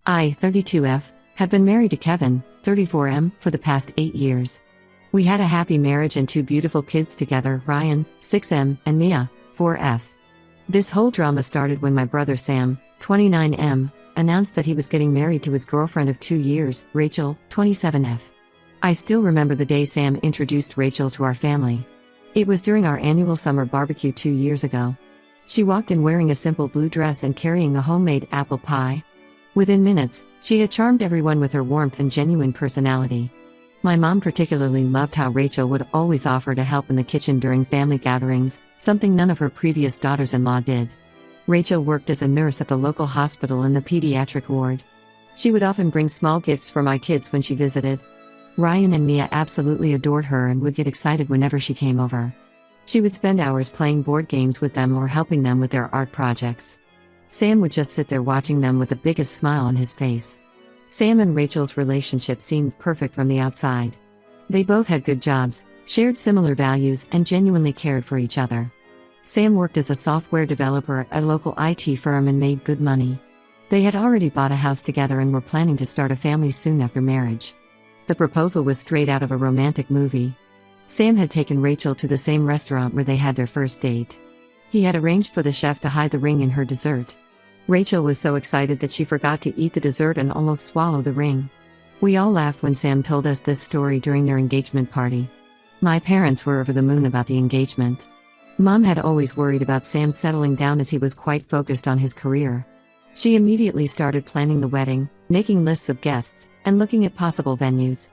I, 32F, have been married to Kevin, 34M, for the past 8 years. We had a happy marriage and 2 beautiful kids together, Ryan, 6M, and Mia, 4F. This whole drama started when my brother Sam, 29M, announced that he was getting married to his girlfriend of 2 years, Rachel, 27F. I still remember the day Sam introduced Rachel to our family. It was during our annual summer barbecue 2 years ago. She walked in wearing a simple blue dress and carrying a homemade apple pie. Within minutes, she had charmed everyone with her warmth and genuine personality. My mom particularly loved how Rachel would always offer to help in the kitchen during family gatherings, something none of her previous daughters-in-law did. Rachel worked as a nurse at the local hospital in the pediatric ward. She would often bring small gifts for my kids when she visited. Ryan and Mia absolutely adored her and would get excited whenever she came over. She would spend hours playing board games with them or helping them with their art projects. Sam would just sit there watching them with the biggest smile on his face. Sam and Rachel's relationship seemed perfect from the outside. They both had good jobs, shared similar values, and genuinely cared for each other. Sam worked as a software developer at a local IT firm and made good money. They had already bought a house together and were planning to start a family soon after marriage. The proposal was straight out of a romantic movie. Sam had taken Rachel to the same restaurant where they had their first date. He had arranged for the chef to hide the ring in her dessert. Rachel was so excited that she forgot to eat the dessert and almost swallowed the ring. We all laughed when Sam told us this story during their engagement party. My parents were over the moon about the engagement. Mom had always worried about Sam settling down as he was quite focused on his career. She immediately started planning the wedding, making lists of guests, and looking at possible venues.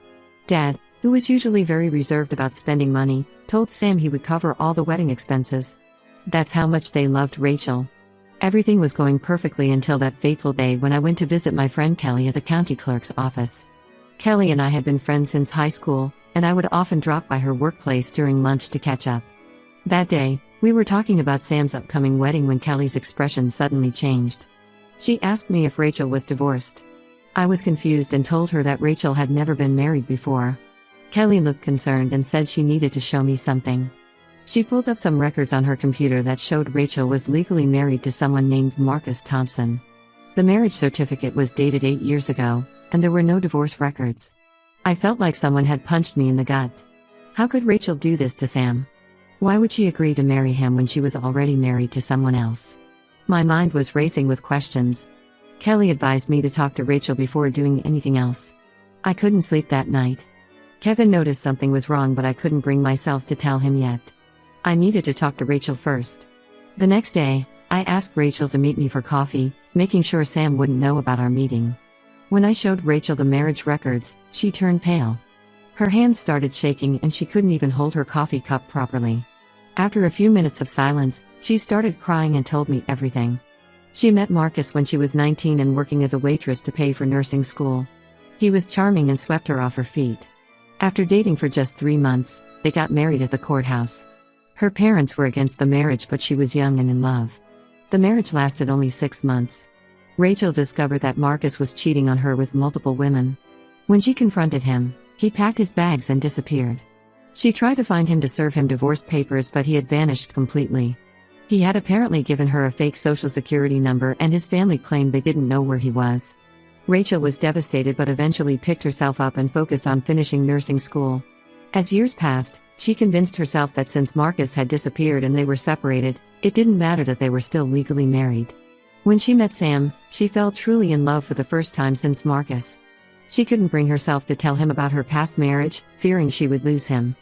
Dad, who was usually very reserved about spending money, told Sam he would cover all the wedding expenses. That's how much they loved Rachel. Everything was going perfectly until that fateful day when I went to visit my friend Kelly at the county clerk's office. Kelly and I had been friends since high school, and I would often drop by her workplace during lunch to catch up. That day, we were talking about Sam's upcoming wedding when Kelly's expression suddenly changed. She asked me if Rachel was divorced. I was confused and told her that Rachel had never been married before. Kelly looked concerned and said she needed to show me something. She pulled up some records on her computer that showed Rachel was legally married to someone named Marcus Thompson. The marriage certificate was dated 8 years ago, and there were no divorce records. I felt like someone had punched me in the gut. How could Rachel do this to Sam? Why would she agree to marry him when she was already married to someone else? My mind was racing with questions. Kelly advised me to talk to Rachel before doing anything else. I couldn't sleep that night. Kevin noticed something was wrong, but I couldn't bring myself to tell him yet. I needed to talk to Rachel first. The next day, I asked Rachel to meet me for coffee, making sure Sam wouldn't know about our meeting. When I showed Rachel the marriage records, she turned pale. Her hands started shaking and she couldn't even hold her coffee cup properly. After a few minutes of silence, she started crying and told me everything. She met Marcus when she was 19 and working as a waitress to pay for nursing school. He was charming and swept her off her feet. After dating for just 3 months, they got married at the courthouse. Her parents were against the marriage, but she was young and in love. The marriage lasted only 6 months. Rachel discovered that Marcus was cheating on her with multiple women. When she confronted him, he packed his bags and disappeared. She tried to find him to serve him divorce papers, but he had vanished completely. He had apparently given her a fake social security number, and his family claimed they didn't know where he was. Rachel was devastated but eventually picked herself up and focused on finishing nursing school. As years passed, she convinced herself that since Marcus had disappeared and they were separated, it didn't matter that they were still legally married. When she met Sam, she fell truly in love for the first time since Marcus. She couldn't bring herself to tell him about her past marriage, fearing she would lose him.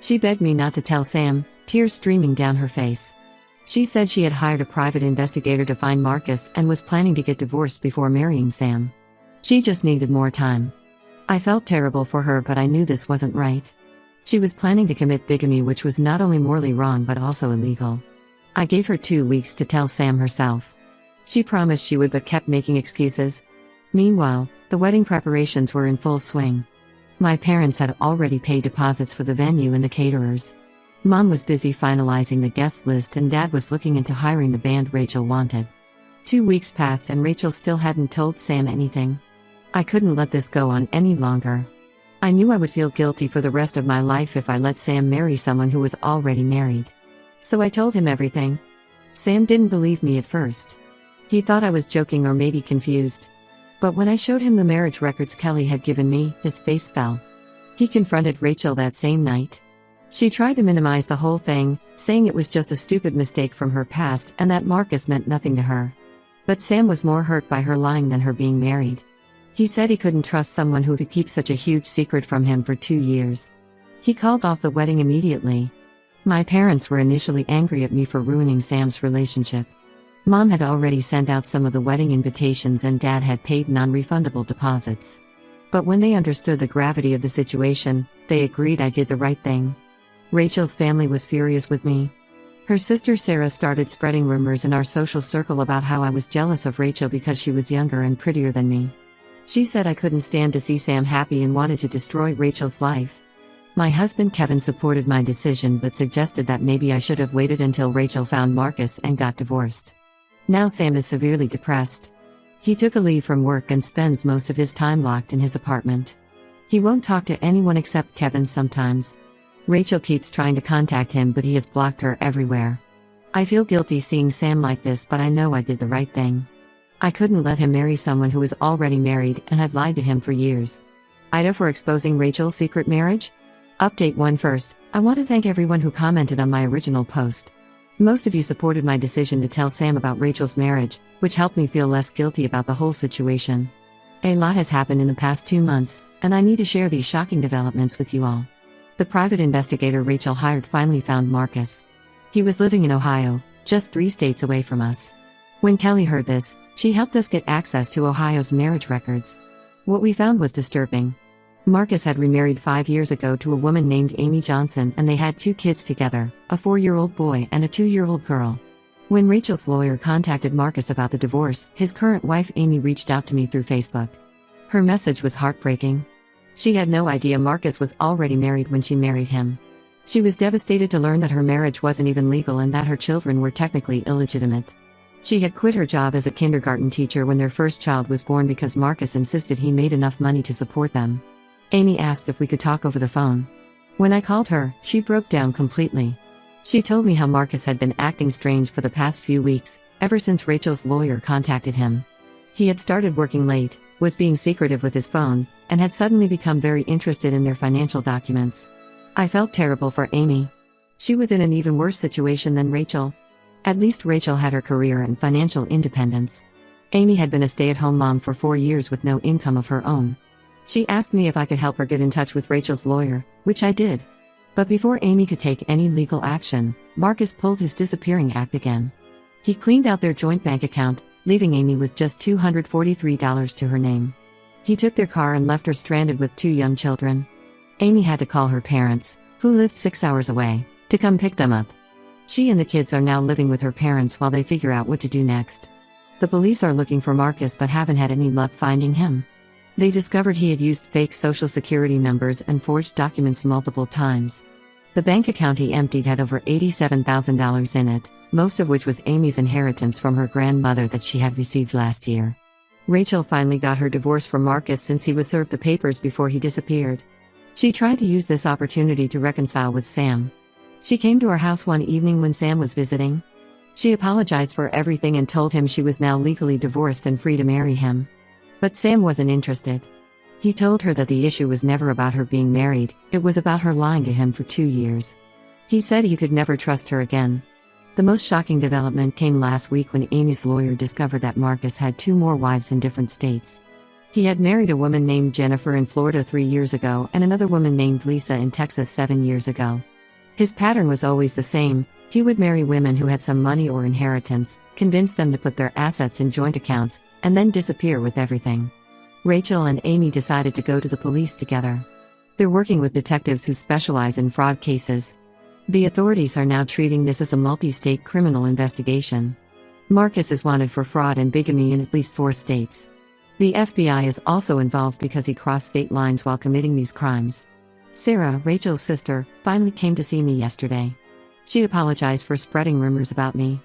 She begged me not to tell Sam, tears streaming down her face. She said she had hired a private investigator to find Marcus and was planning to get divorced before marrying Sam. She just needed more time. I felt terrible for her, but I knew this wasn't right. She was planning to commit bigamy, which was not only morally wrong but also illegal. I gave her 2 weeks to tell Sam herself. She promised she would, but kept making excuses. Meanwhile, the wedding preparations were in full swing. My parents had already paid deposits for the venue and the caterers. Mom was busy finalizing the guest list and Dad was looking into hiring the band Rachel wanted. 2 weeks passed and Rachel still hadn't told Sam anything. I couldn't let this go on any longer. I knew I would feel guilty for the rest of my life if I let Sam marry someone who was already married. So I told him everything. Sam didn't believe me at first. He thought I was joking or maybe confused. But when I showed him the marriage records Kelly had given me, his face fell. He confronted Rachel that same night. She tried to minimize the whole thing, saying it was just a stupid mistake from her past and that Marcus meant nothing to her. But Sam was more hurt by her lying than her being married. He said he couldn't trust someone who could keep such a huge secret from him for 2 years. He called off the wedding immediately. My parents were initially angry at me for ruining Sam's relationship. Mom had already sent out some of the wedding invitations and Dad had paid non-refundable deposits. But when they understood the gravity of the situation, they agreed I did the right thing. Rachel's family was furious with me. Her sister Sarah started spreading rumors in our social circle about how I was jealous of Rachel because she was younger and prettier than me. She said I couldn't stand to see Sam happy and wanted to destroy Rachel's life. My husband Kevin supported my decision but suggested that maybe I should have waited until Rachel found Marcus and got divorced. Now Sam is severely depressed. He took a leave from work and spends most of his time locked in his apartment. He won't talk to anyone except Kevin sometimes. Rachel keeps trying to contact him but he has blocked her everywhere. I feel guilty seeing Sam like this but I know I did the right thing. I couldn't let him marry someone who was already married and had lied to him for years. Ida for exposing Rachel's secret marriage? Update 1 first, I want to thank everyone who commented on my original post. Most of you supported my decision to tell Sam about Rachel's marriage, which helped me feel less guilty about the whole situation. A lot has happened in the past 2 months, and I need to share these shocking developments with you all. The private investigator Rachel hired finally found Marcus. He was living in Ohio, just 3 states away from us. When Kelly heard this, she helped us get access to Ohio's marriage records. What we found was disturbing. Marcus had remarried 5 years ago to a woman named Amy Johnson and they had 2 kids together, a 4-year-old boy and a 2-year-old girl. When Rachel's lawyer contacted Marcus about the divorce, his current wife Amy reached out to me through Facebook. Her message was heartbreaking. She had no idea Marcus was already married when she married him. She was devastated to learn that her marriage wasn't even legal and that her children were technically illegitimate. She had quit her job as a kindergarten teacher when their first child was born because Marcus insisted he made enough money to support them. Amy asked if we could talk over the phone. When I called her, she broke down completely. She told me how Marcus had been acting strange for the past few weeks, ever since Rachel's lawyer contacted him. He had started working late, was being secretive with his phone, and had suddenly become very interested in their financial documents. I felt terrible for Amy. She was in an even worse situation than Rachel. At least Rachel had her career and financial independence. Amy had been a stay-at-home mom for 4 years with no income of her own. She asked me if I could help her get in touch with Rachel's lawyer, which I did. But before Amy could take any legal action, Marcus pulled his disappearing act again. He cleaned out their joint bank account, leaving Amy with just $243 to her name. He took their car and left her stranded with 2 young children. Amy had to call her parents, who lived 6 hours away, to come pick them up. She and the kids are now living with her parents while they figure out what to do next. The police are looking for Marcus but haven't had any luck finding him. They discovered he had used fake social security numbers and forged documents multiple times. The bank account he emptied had over $87,000 in it, most of which was Amy's inheritance from her grandmother that she had received last year. Rachel finally got her divorce from Marcus since he was served the papers before he disappeared. She tried to use this opportunity to reconcile with Sam. She came to our house one evening when Sam was visiting. She apologized for everything and told him she was now legally divorced and free to marry him. But Sam wasn't interested. He told her that the issue was never about her being married, it was about her lying to him for 2 years. He said he could never trust her again. The most shocking development came last week when Amy's lawyer discovered that Marcus had 2 more wives in different states. He had married a woman named Jennifer in Florida 3 years ago and another woman named Lisa in Texas 7 years ago. His pattern was always the same. He would marry women who had some money or inheritance, convince them to put their assets in joint accounts, and then disappear with everything. Rachel and Amy decided to go to the police together. They're working with detectives who specialize in fraud cases. The authorities are now treating this as a multi-state criminal investigation. Marcus is wanted for fraud and bigamy in at least 4 states. The FBI is also involved because he crossed state lines while committing these crimes. Sarah, Rachel's sister, finally came to see me yesterday. She apologized for spreading rumors about me.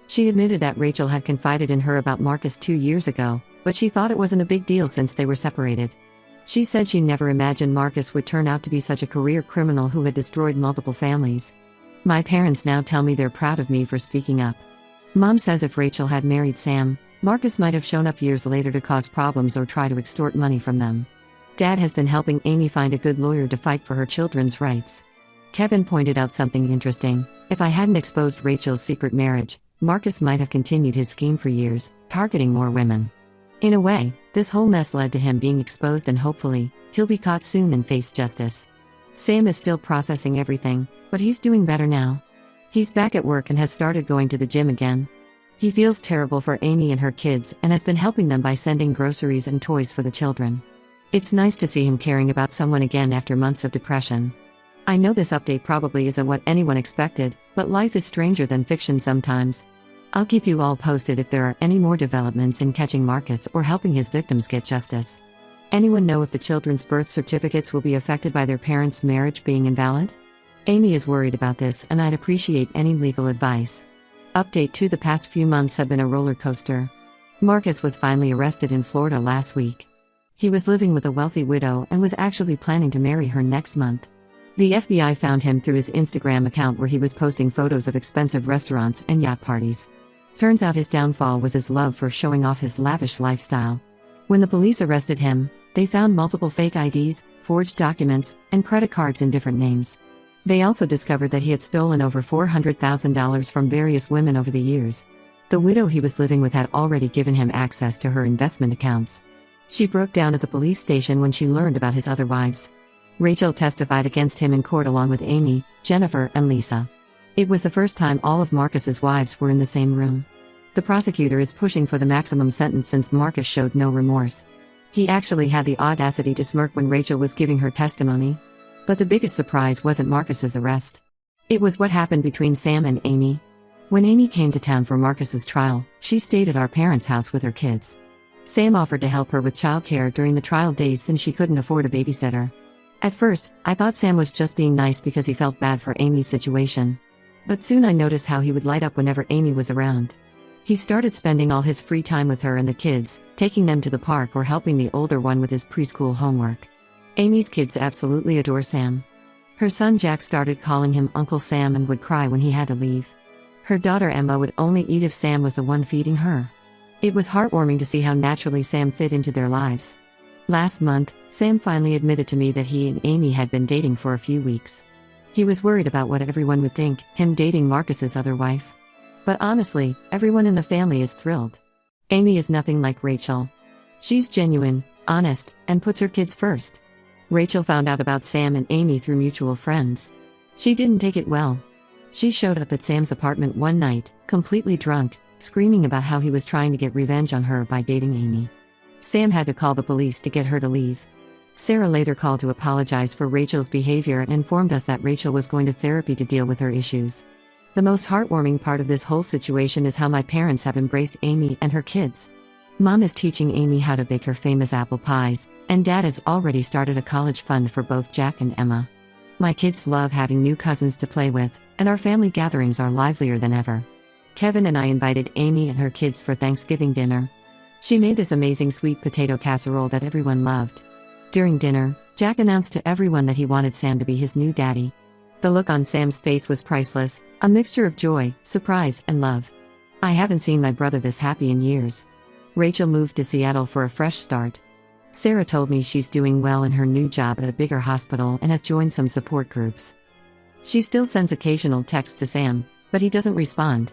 She admitted that Rachel had confided in her about Marcus 2 years ago, but she thought it wasn't a big deal since they were separated. She said she never imagined Marcus would turn out to be such a career criminal who had destroyed multiple families. My parents now tell me they're proud of me for speaking up. Mom says if Rachel had married Sam, Marcus might have shown up years later to cause problems or try to extort money from them. Dad has been helping Amy find a good lawyer to fight for her children's rights. Kevin pointed out something interesting. If I hadn't exposed Rachel's secret marriage, Marcus might have continued his scheme for years, targeting more women. In a way, this whole mess led to him being exposed, and hopefully, he'll be caught soon and face justice. Sam is still processing everything, but he's doing better now. He's back at work and has started going to the gym again. He feels terrible for Amy and her kids and has been helping them by sending groceries and toys for the children. It's nice to see him caring about someone again after months of depression. I know this update probably isn't what anyone expected, but life is stranger than fiction sometimes. I'll keep you all posted if there are any more developments in catching Marcus or helping his victims get justice. Anyone know if the children's birth certificates will be affected by their parents' marriage being invalid? Amy is worried about this, and I'd appreciate any legal advice. Update 2: the past few months have been a roller coaster. Marcus was finally arrested in Florida last week. He was living with a wealthy widow and was actually planning to marry her next month. The FBI found him through his Instagram account, where he was posting photos of expensive restaurants and yacht parties. Turns out his downfall was his love for showing off his lavish lifestyle. When the police arrested him, they found multiple fake IDs, forged documents, and credit cards in different names. They also discovered that he had stolen over $400,000 from various women over the years. The widow he was living with had already given him access to her investment accounts. She broke down at the police station when she learned about his other wives. Rachel testified against him in court along with Amy, Jennifer, and Lisa. It was the first time all of Marcus's wives were in the same room. The prosecutor is pushing for the maximum sentence since Marcus showed no remorse. He actually had the audacity to smirk when Rachel was giving her testimony. But the biggest surprise wasn't Marcus's arrest. It was what happened between Sam and Amy. When Amy came to town for Marcus's trial, she stayed at our parents' house with her kids. Sam offered to help her with childcare during the trial days since she couldn't afford a babysitter. At first, I thought Sam was just being nice because he felt bad for Amy's situation. But soon I noticed how he would light up whenever Amy was around. He started spending all his free time with her and the kids, taking them to the park or helping the older one with his preschool homework. Amy's kids absolutely adore Sam. Her son Jack started calling him Uncle Sam and would cry when he had to leave. Her daughter Emma would only eat if Sam was the one feeding her. It was heartwarming to see how naturally Sam fit into their lives. Last month, Sam finally admitted to me that he and Amy had been dating for a few weeks. He was worried about what everyone would think, him dating Marcus's other wife. But honestly, everyone in the family is thrilled. Amy is nothing like Rachel. She's genuine, honest, and puts her kids first. Rachel found out about Sam and Amy through mutual friends. She didn't take it well. She showed up at Sam's apartment one night, completely drunk, screaming about how he was trying to get revenge on her by dating Amy. Sam had to call the police to get her to leave. Sarah later called to apologize for Rachel's behavior and informed us that Rachel was going to therapy to deal with her issues. The most heartwarming part of this whole situation is how my parents have embraced Amy and her kids. Mom is teaching Amy how to bake her famous apple pies, and Dad has already started a college fund for both Jack and Emma. My kids love having new cousins to play with, and our family gatherings are livelier than ever. Kevin and I invited Amy and her kids for Thanksgiving dinner. She made this amazing sweet potato casserole that everyone loved. During dinner, Jack announced to everyone that he wanted Sam to be his new daddy. The look on Sam's face was priceless, a mixture of joy, surprise, and love. I haven't seen my brother this happy in years. Rachel moved to Seattle for a fresh start. Sarah told me she's doing well in her new job at a bigger hospital and has joined some support groups. She still sends occasional texts to Sam, but he doesn't respond.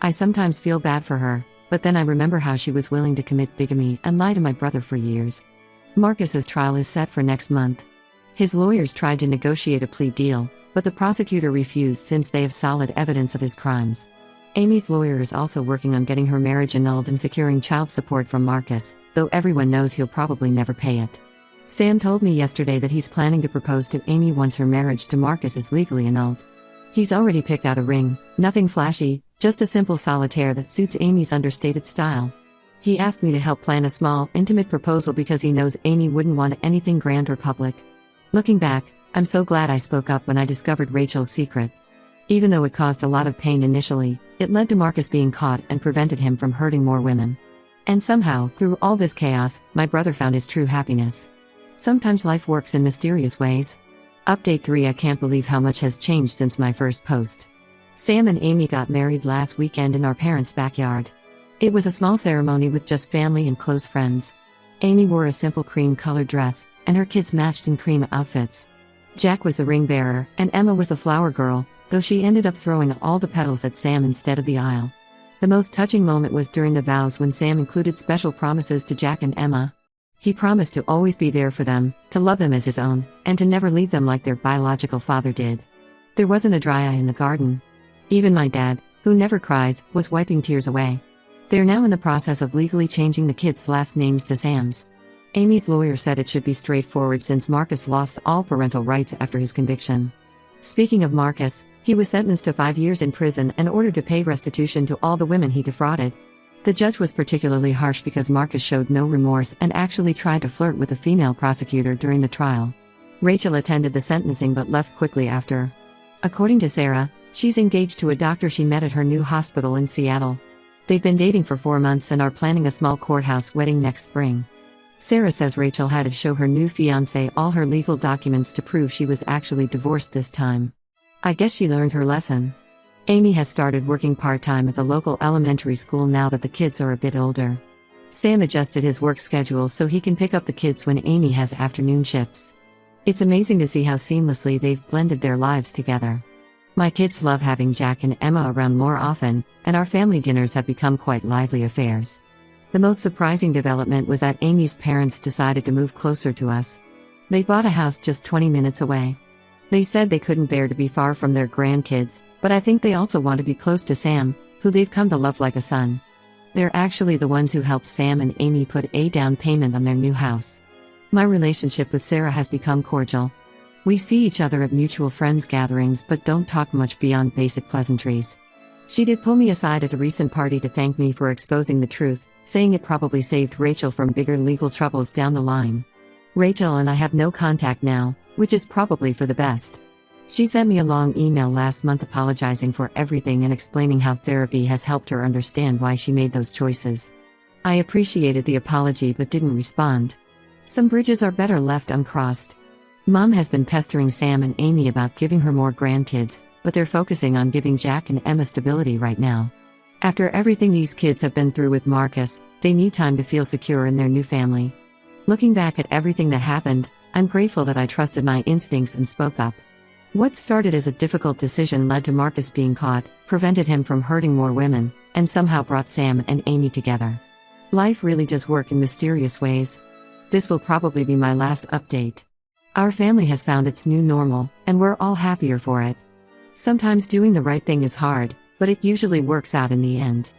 I sometimes feel bad for her, but then I remember how she was willing to commit bigamy and lie to my brother for years. Marcus's trial is set for next month. His lawyers tried to negotiate a plea deal, but the prosecutor refused since they have solid evidence of his crimes. Amy's lawyer is also working on getting her marriage annulled and securing child support from Marcus, though everyone knows he'll probably never pay it. Sam told me yesterday that he's planning to propose to Amy once her marriage to Marcus is legally annulled. He's already picked out a ring, nothing flashy, just a simple solitaire that suits Amy's understated style. He asked me to help plan a small, intimate proposal because he knows Amy wouldn't want anything grand or public. Looking back, I'm so glad I spoke up when I discovered Rachel's secret. Even though it caused a lot of pain initially, it led to Marcus being caught and prevented him from hurting more women. And somehow, through all this chaos, my brother found his true happiness. Sometimes life works in mysterious ways. Update 3: I can't believe how much has changed since my first post. Sam and Amy got married last weekend in our parents' backyard. It was a small ceremony with just family and close friends. Amy wore a simple cream-colored dress, and her kids matched in cream outfits. Jack was the ring bearer, and Emma was the flower girl, though she ended up throwing all the petals at Sam instead of the aisle. The most touching moment was during the vows when Sam included special promises to Jack and Emma. He promised to always be there for them, to love them as his own, and to never leave them like their biological father did. There wasn't a dry eye in the garden. Even my dad, who never cries, was wiping tears away. They're now in the process of legally changing the kids' last names to Sam's. Amy's lawyer said it should be straightforward since Marcus lost all parental rights after his conviction. Speaking of Marcus, he was sentenced to 5 years in prison and ordered to pay restitution to all the women he defrauded. The judge was particularly harsh because Marcus showed no remorse and actually tried to flirt with a female prosecutor during the trial. Rachel attended the sentencing but left quickly after. According to Sarah, she's engaged to a doctor she met at her new hospital in Seattle. They've been dating for 4 months and are planning a small courthouse wedding next spring. Sarah says Rachel had to show her new fiancé all her legal documents to prove she was actually divorced this time. I guess she learned her lesson. Amy has started working part-time at the local elementary school now that the kids are a bit older. Sam adjusted his work schedule so he can pick up the kids when Amy has afternoon shifts. It's amazing to see how seamlessly they've blended their lives together. My kids love having Jack and Emma around more often, and our family dinners have become quite lively affairs. The most surprising development was that Amy's parents decided to move closer to us. They bought a house just 20 minutes away. They said they couldn't bear to be far from their grandkids, but I think they also want to be close to Sam, who they've come to love like a son. They're actually the ones who helped Sam and Amy put a down payment on their new house. My relationship with Sarah has become cordial. We see each other at mutual friends gatherings but don't talk much beyond basic pleasantries. She did pull me aside at a recent party to thank me for exposing the truth, saying it probably saved Rachel from bigger legal troubles down the line. Rachel and I have no contact now, which is probably for the best. She sent me a long email last month apologizing for everything and explaining how therapy has helped her understand why she made those choices. I appreciated the apology but didn't respond. Some bridges are better left uncrossed. Mom has been pestering Sam and Amy about giving her more grandkids, but they're focusing on giving Jack and Emma stability right now. After everything these kids have been through with Marcus, they need time to feel secure in their new family. Looking back at everything that happened, I'm grateful that I trusted my instincts and spoke up. What started as a difficult decision led to Marcus being caught, prevented him from hurting more women, and somehow brought Sam and Amy together. Life really does work in mysterious ways. This will probably be my last update. Our family has found its new normal, and we're all happier for it. Sometimes doing the right thing is hard, but it usually works out in the end.